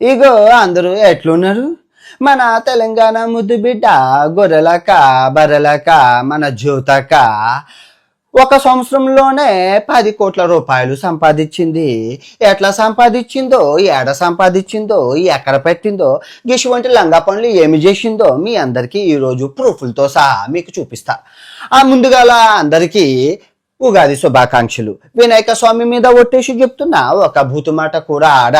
ఇగో అందరూ ఎట్లున్నారు? మన తెలంగాణ ముద్దు బిడ్డ గొర్రెలక బర్రెలక మన జ్యోతక ఒక సంవత్సరంలోనే 10 కోట్ల రూపాయలు సంపాదించింది. ఎట్లా సంపాదించిందో, ఏడ సంపాదించిందో, ఎక్కడ పెట్టిందో, గిటువంటి లంగా పనులు ఏమి చేసిందో మీ అందరికీ ఈరోజు ప్రూఫ్లతో సహా మీకు చూపిస్తా. ముందుగాల అందరికీ ఉగాది శుభాకాంక్షలు. వినాయక స్వామి మీద ఒట్టేసి చెప్తున్నా, ఒక భూతు మాట కూడా ఆడ.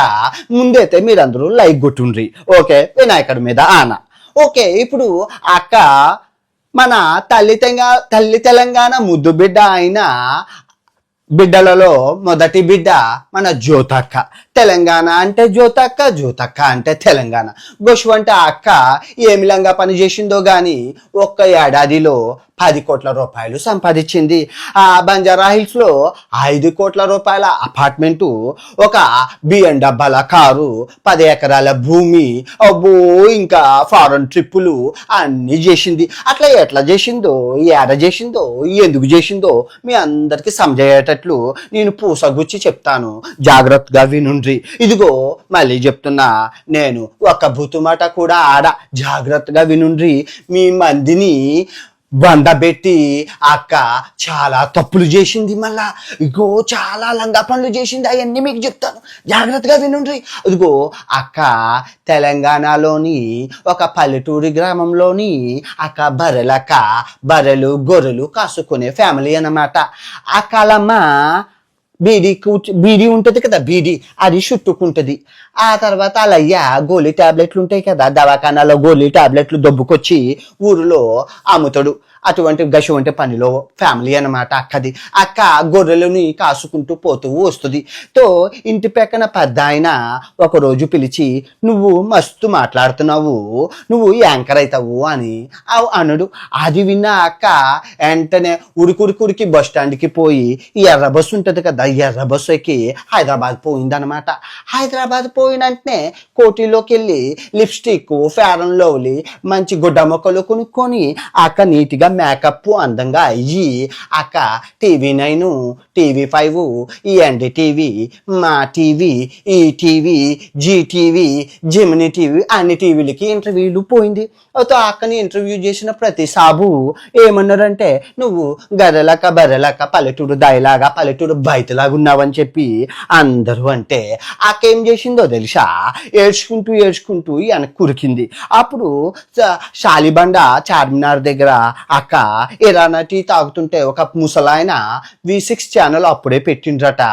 ముందైతే మీరందరూ లైక్ కొట్టుండ్రి. ఓకే, వినాయకుడి మీద ఆన. ఓకే, ఇప్పుడు అక్క మన తల్లి తెలంగాణ ముద్దు బిడ్డ అయిన బిడ్డలలో మొదటి బిడ్డ మన జ్యోతక్క. తెలంగాణ అంటే జ్యోతక్క, జ్యోతక్క అంటే తెలంగాణ. గొషవంట అక్క ఏమి లంగా పని చేసిందో గాని ఒక్క ఏడాదిలో 10 కోట్ల రూపాయలు సంపాదించింది. బంజారా హిల్స్ లో 5 కోట్ల రూపాయల అపార్ట్మెంటు, ఒక బిఎండబ్బాల కారు, 10 ఎకరాల భూమి, అబ్బో ఇంకా ఫారెన్ ట్రిప్పులు అన్ని చేసింది. అట్లా ఎట్లా చేసిందో, ఏడ చేసిందో, ఎందుకు చేసిందో మీ అందరికి సమజయ్యేటట్లు నేను పూసగుచ్చి చెప్తాను. జాగ్రత్తగా వినుండ్రి. ఇదిగో మళ్ళీ చెప్తున్నా, నేను ఒక భూతు మాట కూడా ఆడ. జాగ్రత్తగా వినుండ్రి. మీ మందిని బండబెట్టి అక్క చాలా తప్పులు చేసింది. మళ్ళా ఇగో చాలా లంగా పనులు చేసింది. అవన్నీ మీకు చెప్తాను, జాగ్రత్తగా వినుండ్రి. ఇదిగో అక్క తెలంగాణలోని ఒక పల్లెటూరి గ్రామంలోని అక్క బర్రెలు గొర్రెలు కాసుకునే ఫ్యామిలీ అన్నమాట. అక్కలమ్మ బీడీ ఉంటది కదా, బీడీ అది చుట్టుకుంటది. ఆ తర్వాత అలయ్య గోళీ టాబ్లెట్లు ఉంటాయి కదా, దవాఖానాలో గోళీ టాబ్లెట్లు దొబ్బుకొచ్చి ఊరిలో అమ్ముతాడు. అటువంటి గశవంటి పనిలో ఫ్యామిలీ అనమాట అక్కది. అక్క గొర్రెలని కాసుకుంటూ పోతూ వస్తుంది. ఇంటి పక్కన పెద్ద ఆయన ఒకరోజు పిలిచి, నువ్వు మస్తు మాట్లాడుతున్నావు, నువ్వు యాంకర్ అవుతావు అని అనుడు. అది విన్న అక్క వెంటనే ఉరికి బస్ స్టాండ్కి పోయి ఎర్ర బస్సు ఉంటుంది కదా, ఎర్ర బస్సు ఎక్కి హైదరాబాద్ పోయిందనమాట. హైదరాబాద్ పోయిన వెంటనే కోటిలోకి వెళ్ళి లిప్స్టిక్, ఫేర్ అండ్ లవ్లీ, మంచి గుడ్డ మొక్కలు కొనుక్కొని అక్క నీట్గా మేకప్ అందంగా అయ్యి అక్క TV9, TV5, NDTV, Maa TV, ETV, Zee TV, Gemini TV అన్ని టీవీలకి ఇంటర్వ్యూలు పోయింది. అక్కని ఇంటర్వ్యూ చేసిన ప్రతి సాబు ఏమన్నారంటే, నువ్వు గర్రెలక బర్రెలక పల్లెటూరు దాయిలాగా పల్లెటూరు బయటలాగా ఉన్నావని చెప్పి అందరూ అంటే, అక్క ఏం చేసిందో తెలుసా? ఏడ్చుకుంటూ వెనక్కి కురికింది. అప్పుడు శాలిబండ చార్మినార్ దగ్గర అక్క ఇరానా టీ తాగుతుంటే ఒక ముసలాయన V6 ఛానల్ అప్పుడే పెట్టిండ్రట.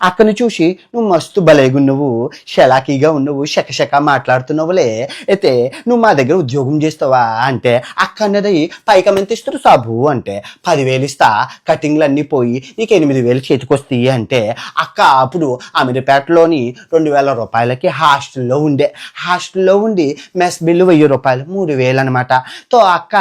అక్కని చూసి, నువ్వు మస్తు బలేగున్నావు, షలాకీగా ఉన్నావు, శకశక మాట్లాడుతున్నావులే, అయితే నువ్వు మా దగ్గర ఉద్యోగం చేస్తావా అంటే, అక్క అన్నది పైకం ఎంత ఇస్తారు సాబు అంటే, 10,000 ఇస్తా, కటింగ్లు అన్నీ పోయి నీకు 8,000 చేతికొస్తాయి అంటే, అక్క అప్పుడు అమీర్పేటలోని 2,000 రూపాయలకి హాస్టల్లో ఉండి మెస్ బిల్లు 1,000 రూపాయలు, 3,000 అనమాట. అక్క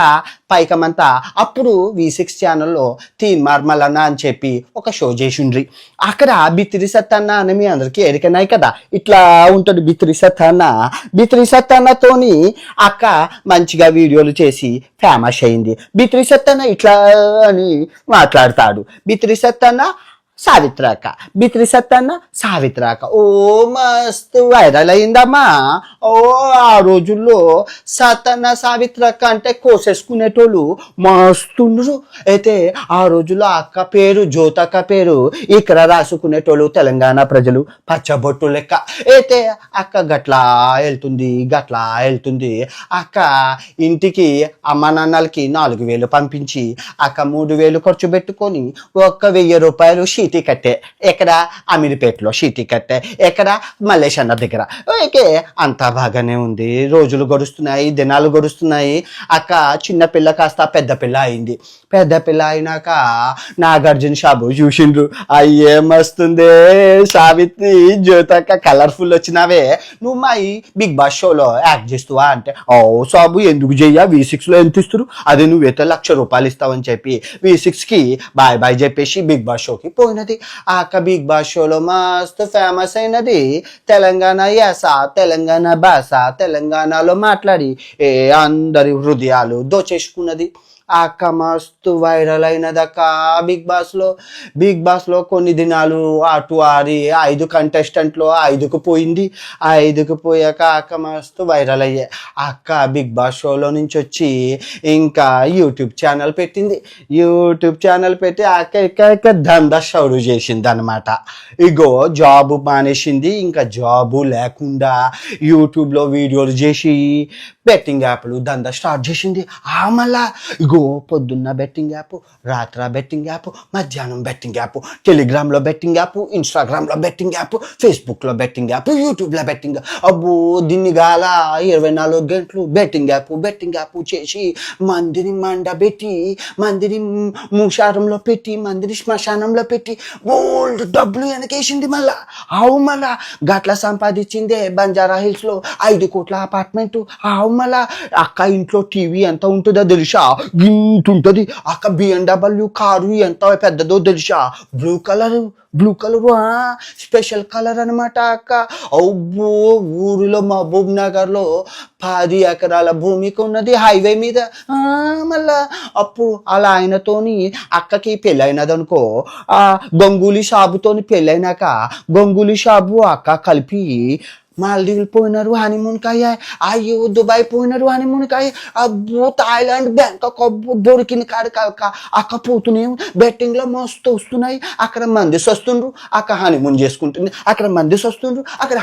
పైకమంతా అప్పుడు V6 ఛానల్లో తీన్ మార్మలన్న అని చెప్పి ఒక షో చేసిండ్రి. అక్కడ బిత్తిరి సత్తన్న అని మీ అందరికీ ఎరికనాయి కదా, ఇట్లా ఉంటుంది బిత్తిరి సత్తన్నతోని అక్క మంచిగా వీడియోలు చేసి ఫేమస్ అయింది. బిత్తిరి సత్తన్న ఇట్లా అని మాట్లాడతాడు. బిత్తిరి సత్తన్న సావిత్రక ఓ మస్తు వైరల్ అయిందమ్మా. ఆ రోజుల్లో సత్తన్న సావిత్రక అంటే కోసేసుకునేటోళ్ళు మస్తుండ్రు. అయితే ఆ రోజుల్లో అక్క పేరు జ్యోతక్క పేరు ఇక్కడ రాసుకునేటోళ్ళు తెలంగాణ ప్రజలు పచ్చబొట్టు లెక్క. అయితే అక్క గట్లా వెళ్తుంది. అక్క ఇంటికి అమ్మ నాన్నలకి 4,000 పంపించి అక్క 3,000 ఖర్చు పెట్టుకొని 1,000 రూపాయలు షీటీ కట్టే. ఎక్కడ? అమీర్పేటలో షీటీ కట్టే. ఎక్కడ? మల్లేష్ అన్న దగ్గర. ఓకే, అంతా బాగానే ఉంది. రోజులు గడుస్తున్నాయి, దినాలు గడుస్తున్నాయి. అక్క చిన్న పిల్ల కాస్త పెద్ద పిల్ల అయింది. పెద్ద పిల్ల అయినాక నాగార్జున సాబు చూసిండ్రు. అయ్యే మస్తుందే సావిత్రి, జ్యోతక్క కలర్ఫుల్ వచ్చినావే, నువ్వు మా బిగ్ బాస్ షోలో యాక్ట్ చేస్తువా అంటే, ఓ సాబు ఎందుకు చెయ్యా, V6లో ఎంత ఇస్తారు, అదే నువ్వైతే 1,00,000 రూపాయలు ఇస్తావని చెప్పి V6కి బాయ్ చెప్పేసి బిగ్ బాస్ షోకి పోయింది. పోయినది. ఆ అక్క బిగ్ బాస్ షోలో మస్తు ఫేమస్ అయినది. తెలంగాణ యాస, తెలంగాణ భాష, తెలంగాణలో మాట్లాడి అందరి హృదయాలు దోచేసుకున్నది. ఆ అక్క మస్తు వైరల్ అయినదక్క బిగ్ బాస్ లో కొన్ని దినాలు అటు ఆడి 5 కంటెస్టెంట్లో 5కు పోయింది. ఆ 5కు పోయాక ఆ అక్క మస్తు వైరల్ అయ్యాయి. ఆ అక్క బిగ్ బాస్ షోలో నుంచి వచ్చి ఇంకా యూట్యూబ్ ఛానల్ పెట్టింది. యూట్యూబ్ ఛానల్ పెట్టి ఆ అక్క ఇక దందా షౌరు చేసింది అనమాట. ఇగో జాబు మానేసింది. ఇంకా జాబు లేకుండా యూట్యూబ్లో వీడియోలు చేసి బెట్టింగ్ యాప్లు దందా స్టార్ట్ చేసింది. మళ్ళా ఇగో పొద్దున్న బెట్టింగ్ యాప్, రాత్ర బెట్టింగ్ యాప్, మధ్యాహ్నం బెట్టింగ్ యాప్, టెలిగ్రామ్లో బెట్టింగ్ యాప్, ఇన్స్టాగ్రామ్లో బెట్టింగ్ యాప్, ఫేస్బుక్లో బెట్టింగ్ యాప్, యూట్యూబ్లో బెట్టింగ్. అబ్బో దీన్ని గాల 24 గంటలు బెట్టింగ్ యాప్ చేసి మందిని మండబెట్టి, మందిని మూషారంలో పెట్టి, మందిని శ్మశానంలో పెట్టి బోల్డ్ డబ్బులు వెనకేసింది. మళ్ళా గట్ల సంపాదించిందే బంజారా హిల్స్ లో 5 కోట్ల అపార్ట్మెంట్. మళ్ళా అక్క ఇంట్లో టీవీ ఎంత ఉంటుందో తెలుసా? ఇంటుంటది. అక్క BMW కారు ఎంత పెద్దదో తెలుసా? బ్లూ కలర్ స్పెషల్ కలర్ అనమాట అక్క. అబ్బో ఊరిలో మహబూబ్ నగర్ లో 10 ఎకరాల భూమికి ఉన్నది హైవే మీద. మళ్ళా అప్పుడు అలా ఆయనతోని అక్కకి పెళ్ళైనదనుకో, ఆ గంగూలీ సాబుతోని పెళ్ళైనాక గంగూలీ సాబు అక్క కలిపి మాల్దీవులు పోయినారు హనీమూన్ కాయ, అయ్యో దుబాయ్ పోయినారు హనీమూన్ కాయ, అబ్బో థాయిలాండ్ బ్యాంకాక్, అబ్బో దొరికిన కాడ కలక అక్క పోతూనే బెట్టింగ్ లో మస్తు వస్తున్నాయి. అక్కడ మంది వస్తుండ్రు, అక్క హనీమూన్ చేసుకుంటుంది. అక్కడ మంది వస్తుండ్రు, అక్కడ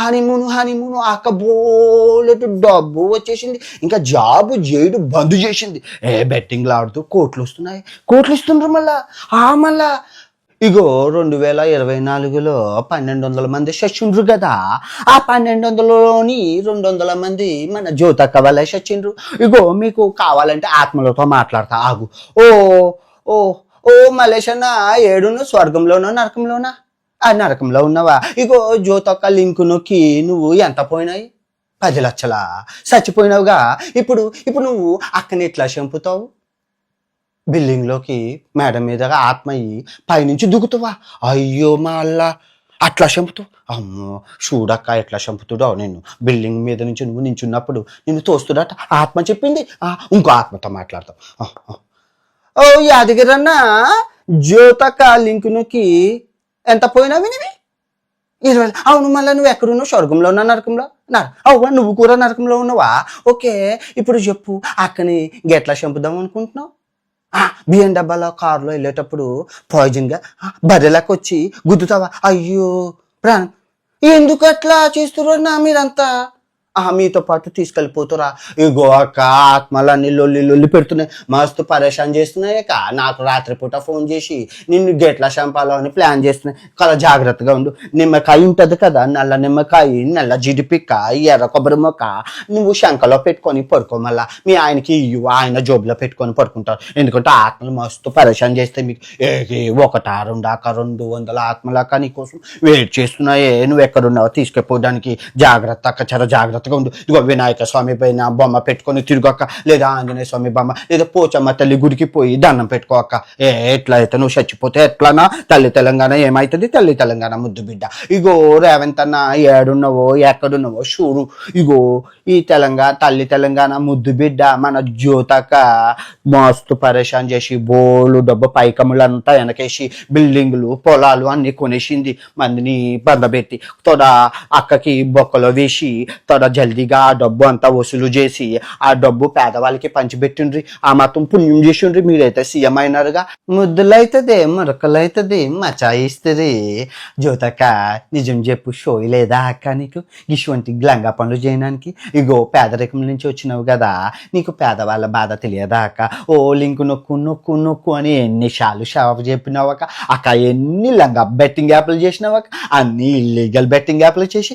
హనీమూన్ అక్క బోలెటు డబ్బు వచ్చేసింది. ఇంకా జాబు చేయడు బంద్ చేసింది. బెట్టింగ్లు ఆడుతూ కోట్లు ఇస్తుండ్రు. మళ్ళా ఇగో 2024లో 1200 మంది చచ్చిండ్రు కదా. ఆ 1200లోని 200 మంది మన జ్యోతక్క వాళ్ళే చచ్చిండ్రు. ఇగో మీకు కావాలంటే ఆత్మలతో మాట్లాడతా ఆగు. ఓ మలేషన్న, ఏడును స్వర్గంలోనో నరకంలోనా? నరకంలో ఉన్నావా? ఇగో జ్యోతక్క లింకు నొక్కి నువ్వు ఎంత పోయినాయి? 10 లక్షలా చచ్చిపోయినావుగా. ఇప్పుడు నువ్వు అక్కని ఎట్లా చంపుతావు? బిల్డింగ్లోకి మేడం మీద ఆత్మయ్యి పైనుంచి దిగుతావా? అయ్యో మా అల్లా, అట్లా చంపుతావు? అమ్మో చూడక్క ఎట్లా చంపుతుడో. నేను బిల్డింగ్ మీద నుంచి నువ్వు నించున్నప్పుడు నిన్ను తోస్తుడట ఆత్మ చెప్పింది. ఇంకో ఆత్మతో మాట్లాడతావు. ఓ యాదగిరన్న, జ్యోతక్క లింక్ నొక్కి ఎంత పోయినావి నీవి? 20. అవును, మళ్ళీ నువ్వు ఎక్కడున్నావు? స్వర్గంలో ఉన్నా నరకంలో? అవ్వ నువ్వు కూడా నరకంలో ఉన్నావా? ఓకే, ఇప్పుడు చెప్పు అక్కని ఎట్లా చంపుదాం అనుకుంటున్నావు? BMW కారులో వెళ్ళేటప్పుడు పాయిజన్గా బర్రెలకు వచ్చి గుద్దుతావా? అయ్యో ప్రాణం, ఎందుకు అట్లా చేస్తున్నారు మీరంతా? మీతో పాటు తీసుకెళ్ళిపోతురా? ఇగో అక్క ఆత్మలన్నీ లొల్లి పెడుతున్నాయి, మస్తు పరేషాన్ చేస్తున్నాయి అక్క. నాకు రాత్రిపూట ఫోన్ చేసి నిన్ను గెట్లా చంపాలో అని ప్లాన్ చేస్తున్నాయి కదా. జాగ్రత్తగా ఉండు. నిమ్మకాయ ఉంటుంది కదా, నల్ల నిమ్మకాయ, నల్ల జిడిపిక్క, ఎర్ర కొబ్బరి మొక్క నువ్వు శంకలో పెట్టుకొని పడుకో. మళ్ళా మీ ఆయనకి ఆయన జోబులో పెట్టుకొని పడుకుంటారు. ఎందుకంటే ఆత్మలు మస్తు పరేషాన్ చేస్తే మీకు 200 ఆత్మలక్క నీకోసం వెయిట్ చేస్తున్నాయే. నువ్వు ఎక్కడున్నావో తీసుకెళ్ళిపోవడానికి జాగ్రత్త అక్క, చాలా జాగ్రత్త. ఇదిగో వినాయక స్వామి పైన బొమ్మ పెట్టుకొని తిరుగక్క, లేదా ఆంజనేయ స్వామి బొమ్మ, లేదా పోచమ్మ తల్లి గుడికి పోయి దండం పెట్టుకోక్క. ఎట్లా అయితే నువ్వు చచ్చిపోతే ఎట్లానా? తల్లి తెలంగాణ ఏమైతుంది? తల్లి తెలంగాణ ముద్దు బిడ్డ. ఇగో రేవంత్ అన్న, ఏడున్నావో ఎక్కడున్నావో చూడు. ఇగో ఈ తల్లి తెలంగాణ ముద్దు బిడ్డ మన జ్యోతక్క మస్తు పరేషాన్ చేసి బోలు డబ్బు పైకములంతా వెనకేసి బిల్డింగులు పొలాలు అన్ని కొనేసింది. మందిని బందబెట్టి తొడ అక్కకి బొక్కలో వేసి తొడ జల్దీగా ఆ డబ్బు అంతా వసూలు చేసి ఆ డబ్బు పేదవాళ్ళకి పంచిపెట్టిండ్రి. ఆ మాత్రం పుణ్యం చేసిండ్రి. మీరైతే సీఎం అయినారుగా. ముద్దులైతుంది, మురకలైతుంది, మచాయిస్తుంది. జ్యోతక్క నిజం చెప్పు, షో లేదా అక్క నీకు ఇటువంటి లంగా పనులు చేయడానికి? ఇగో పేదరికం నుంచి వచ్చినావు కదా, నీకు పేదవాళ్ళ బాధ తెలియదా అక్క? లింకు నొక్కు అని ఎన్నిసార్లు షాప్ చెప్పినావు అక్క. ఎన్ని లంగా బెట్టింగ్ యాప్లు చేసినావు అక్క? అన్ని ఇల్లీగల్ బెట్టింగ్ యాప్లు చేసి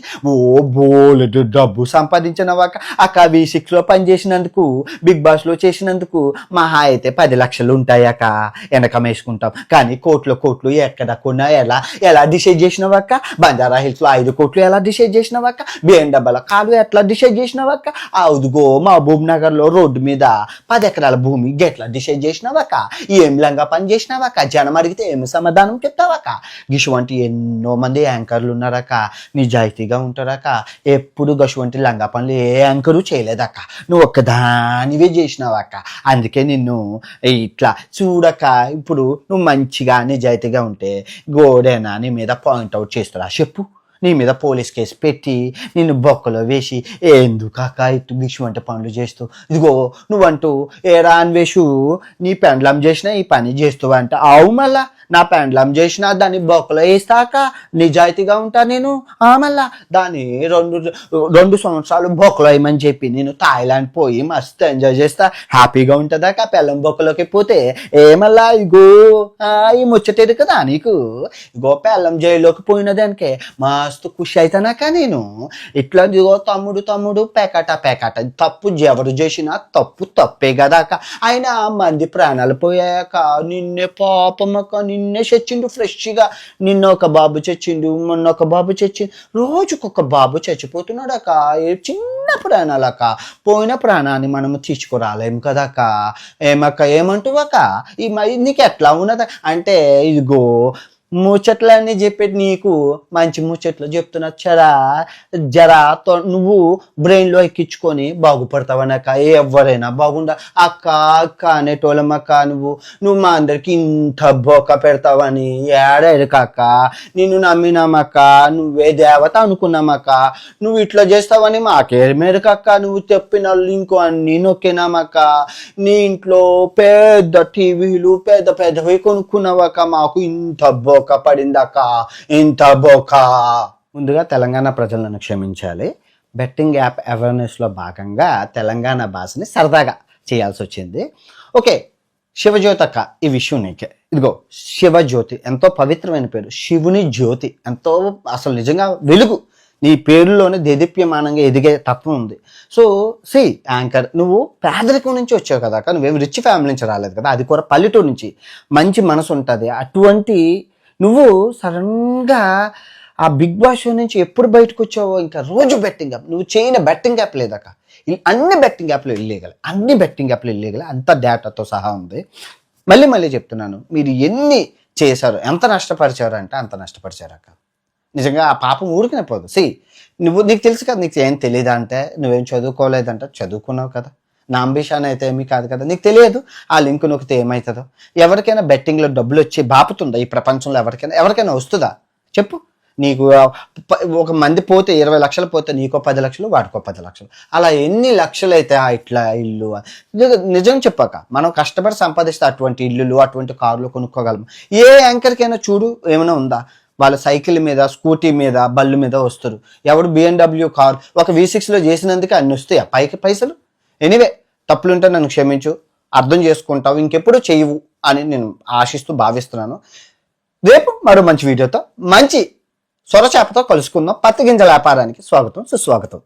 బోలెడు డబ్బు డబ్బు సంపాదించినవాక అక్క V6లో పనిచేసినందుకు బిగ్ బాస్లో చేసినందుకు మహా అయితే 10 లక్షలు ఉంటాయాక వెనకం వేసుకుంటాం. కానీ కోట్లు ఎక్కడ కొన్నా ఎలా డిసైడ్ చేసినవాక? బంజారా హిల్స్లో 5 కోట్లు ఎలా డిసైడ్ చేసినవాక? BMW కారు ఎట్లా డిసైడ్ చేసినవాక? అవుదుగో మహబూబ్ నగర్లో రోడ్డు మీద 10 ఎకరాల భూమి ఎట్లా డిసైడ్ చేసినవాక? ఏం లంగా పని చేసినవాక? జనం అడిగితే ఏమి సమాధానం చెప్తావాక? గిసువంటి ఎన్నో మంది యాంకర్లు ఉన్నారక, నిజాయితీగా ఉంటారక. ఎప్పుడు గసువంటి లంగా పనులు ఏ యాంకరు చేయలేదక్క, నువ్వు ఒక్కదానివే చేసినావక్క. అందుకే నిన్ను ఇట్లా చూడక. ఇప్పుడు నువ్వు మంచిగా నిజాయితీగా ఉంటే గోడేనా నీ మీద పాయింట్అవుట్ చేస్తారా చెప్పు? నీ మీద పోలీస్ కేసు పెట్టి నిన్ను బొక్కలో వేసి ఎందుకాక ఇటు గిసువంటి పనులు చేస్తూ ఇదిగో నువ్వంటూ ఏరా అన్వేషు నీ పెండ్లం చేసినా ఈ పని చేస్తావు అంట. అవు మళ్ళా నా పెండ్లం చేసినా దాన్ని బొక్కలో వేస్తాక నిజాయితీగా ఉంటా నేను. మళ్ళా దాన్ని 2 సంవత్సరాలు బొక్కలో వేయమని చెప్పి నేను థాయిలాండ్ పోయి మస్తు ఎంజాయ్ చేస్తా, హ్యాపీగా ఉంటుందాక పెళ్ళం బొక్కలోకి పోతే ఏమల్లా ఇగో ఈ ముచ్చటేది కదా నీకు. ఇగో పెళ్ళం జైల్లోకి పోయిన దానికే మస్తు ఖుషి అవుతానాక నేను. ఇట్లా ఇగో తమ్ముడు పేకాట తప్పు ఎవరు చేసినా తప్పే కదాక. అయినా మంది ప్రాణాలు పోయాక నిన్నే పాపమక్క, నిన్నే చచ్చిండు ఫ్రెష్గా. నిన్న ఒక బాబు చచ్చిండు, మొన్న ఒక బాబు చచ్చిండు, రోజుకొక బాబు చచ్చిపోతున్నాడక. చిన్న ప్రాణాలక, పోయిన ప్రాణాన్ని మనము తీసుకురాలేము కదాక. ఏమక్క ఏమంటువక? ఈ నీకు ఎట్లా ఉన్నదా అంటే ఇదిగో ముచ్చట్లన్నీ చెప్పేది నీకు మంచి ముచ్చట్లు చెప్తున్నా. జరా నువ్వు బ్రెయిన్లో ఎక్కించుకొని బాగుపడతావనక్క. ఎవరైనా బాగుండా అక్క అనేటోళ్ళమక్క. నువ్వు మా అందరికి ఇంత బొక్క పెడతావని ఏడెరకక్క. నిన్ను నమ్మినామక్క, నువ్వే దేవత అనుకున్నామక్క. నువ్వు ఇట్లా చేస్తావని మాకే మెరకక్క. నువ్వు చెప్పిన ఇంకో అన్ని నొక్కినామక్క. నీ ఇంట్లో పెద్ద టీవీలు పెద్దవి కొనుక్కున్నావక్క. మాకు ఇంత బొక్క పడిందాక, ఇంత బొక్క. ముందుగా తెలంగాణ ప్రజలను క్షమించాలి. బెట్టింగ్ యాప్ అవేర్నెస్లో భాగంగా తెలంగాణ భాషని సరదాగా చేయాల్సి వచ్చింది. ఓకే, శివజ్యోతి అక్క, ఈ విషయం నీకే. ఇదిగో శివజ్యోతి ఎంతో పవిత్రమైన పేరు. శివుని జ్యోతి ఎంతో అసలు నిజంగా వెలుగు. నీ పేరులోనే దేదీప్యమానంగా ఎదిగే తత్వం ఉంది. సో యాంకర్, నువ్వు పేదరికం నుంచి వచ్చావు కదా, నువ్వేం రిచ్ ఫ్యామిలీ నుంచి రాలేదు కదా, అది కూడా పల్లెటూరు నుంచి. మంచి మనసు ఉంటుంది. అటువంటి నువ్వు సడన్గా ఆ బిగ్ బాస్ షో నుంచి ఎప్పుడు బయటకు వచ్చావో ఇంకా రోజు బెట్టింగ్ యాప్. నువ్వు చేయని బెట్టింగ్ యాప్ లేదక్క. అన్ని బెట్టింగ్ యాప్లు ఇల్లీగల్, అంత డేటాతో సహా ఉంది. మళ్ళీ చెప్తున్నాను, మీరు ఎన్ని చేశారు, ఎంత నష్టపరిచారు అంటే అంత నష్టపరిచారక్క. నిజంగా ఆ పాపం ఊరికనే పోదు. నీకు తెలుసు కదా, నీకు ఏం తెలియదా అంటే నువ్వేం చదువుకోలేదంట. చదువుకున్నావు కదా. నా అంబిషన్ అయితే ఏమీ కాదు కదా. నీకు తెలియదు ఆ లింక్ నొక్కితే ఏమవుతుందో. ఎవరికైనా బెట్టింగ్లో డబ్బులు వచ్చి బాపుతుందా ఈ ప్రపంచంలో? ఎవరికైనా వస్తుందా చెప్పు? నీకు ఒక మంది పోతే 20 లక్షలు పోతే నీకో 10 లక్షలు, వాడికో 10 లక్షలు, అలా ఎన్ని లక్షలు అయితే ఇట్లా ఇల్లు. నిజం చెప్పాక మనం కష్టపడి సంపాదిస్తే అటువంటి ఇల్లులు అటువంటి కార్లు కొనుక్కోగలము. ఏ యాంకర్కైనా చూడు ఏమైనా ఉందా? వాళ్ళ సైకిల్ మీద, స్కూటీ మీద, బళ్ళు మీద వస్తారు. ఎవడు BMW కార్ ఒక V6లో చేసినందుకే అన్ని వస్తాయి పైకి పైసలు. ఎనీవే, తప్పులుంటే నన్ను క్షమించు, అర్థం చేసుకుంటావు, ఇంకెప్పుడు చేయవు అని నేను ఆశిస్తూ భావిస్తున్నాను. రేపు మరో మంచి వీడియోతో మంచి సొరచేపతో కలుసుకుందాం. పత్తి గింజల వ్యాపారానికి స్వాగతం, సుస్వాగతం.